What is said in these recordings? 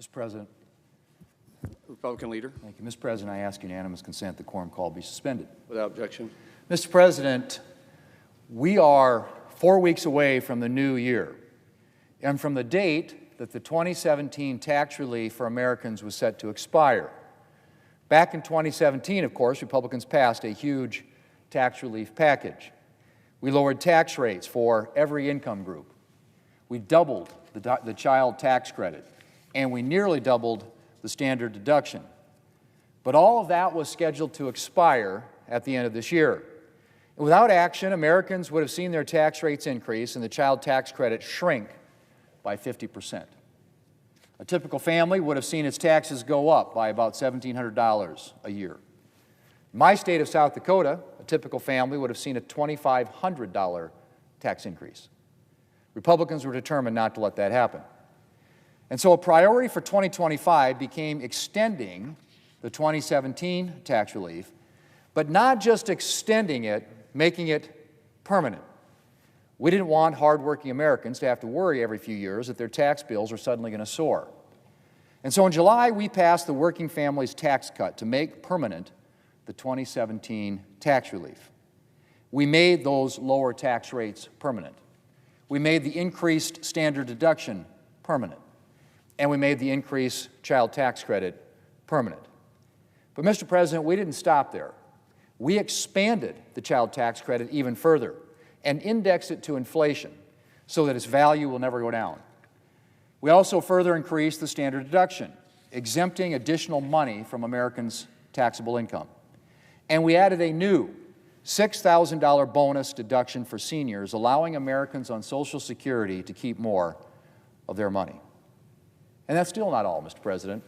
Mr. President. Republican leader. Thank you. Mr. President, I ask unanimous consent the quorum call be suspended. Without objection. Mr. President, we are 4 weeks away from the new year and from the date that the 2017 tax relief for Americans was set to expire. Back in 2017, of course, Republicans passed a huge tax relief package. We lowered tax rates for every income group. We doubled the child tax credit, and we nearly doubled the standard deduction. But all of that was scheduled to expire at the end of this year. And without action, Americans would have seen their tax rates increase and the child tax credit shrink by 50%. A typical family would have seen its taxes go up by about $1,700 a year. In my state of South Dakota, a typical family would have seen a $2,500 tax increase. Republicans were determined not to let that happen. And so a priority for 2025 became extending the 2017 tax relief, but not just extending it, making it permanent. We didn't want hardworking Americans to have to worry every few years that their tax bills are suddenly going to soar. And so in July, we passed the Working Families Tax Cut to make permanent the 2017 tax relief. We made those lower tax rates permanent. We made the increased standard deduction permanent. And we made the increased child tax credit permanent. But, Mr. President, we didn't stop there. We expanded the child tax credit even further and indexed it to inflation so that its value will never go down. We also further increased the standard deduction, exempting additional money from Americans' taxable income. And we added a new $6,000 bonus deduction for seniors, allowing Americans on Social Security to keep more of their money. And that's still not all, Mr. President.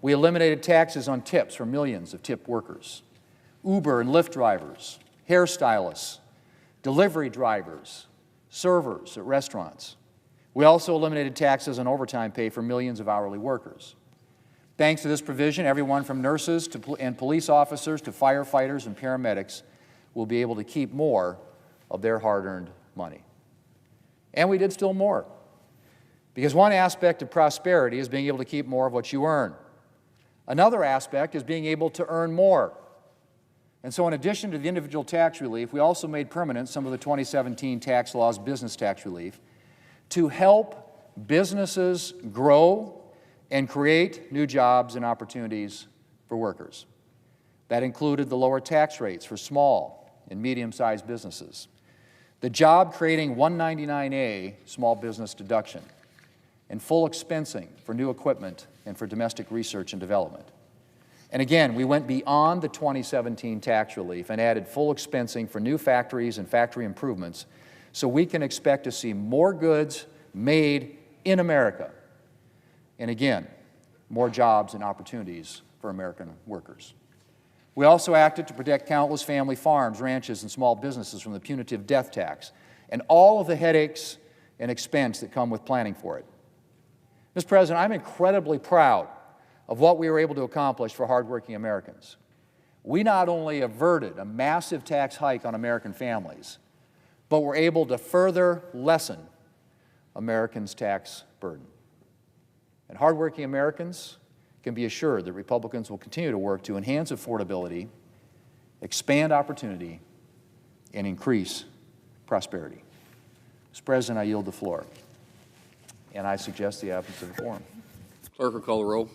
We eliminated taxes on tips for millions of tipped workers, Uber and Lyft drivers, hairstylists, delivery drivers, servers at restaurants. We also eliminated taxes on overtime pay for millions of hourly workers. Thanks to this provision, everyone from nurses and police officers to firefighters and paramedics will be able to keep more of their hard-earned money. And we did still more. Because one aspect of prosperity is being able to keep more of what you earn. Another aspect is being able to earn more. And so in addition to the individual tax relief, we also made permanent some of the 2017 tax law's business tax relief to help businesses grow and create new jobs and opportunities for workers. That included the lower tax rates for small and medium-sized businesses, the job-creating 199A small business deduction, and full expensing for new equipment and for domestic research and development. And again, we went beyond the 2017 tax relief and added full expensing for new factories and factory improvements so we can expect to see more goods made in America. And again, more jobs and opportunities for American workers. We also acted to protect countless family farms, ranches, and small businesses from the punitive death tax and all of the headaches and expense that come with planning for it. Mr. President, I'm incredibly proud of what we were able to accomplish for hardworking Americans. We not only averted a massive tax hike on American families, but were able to further lessen Americans' tax burden. And hardworking Americans can be assured that Republicans will continue to work to enhance affordability, expand opportunity, and increase prosperity. Mr. President, I yield the floor. And I suggest the absence of a quorum. Clerk will call the roll.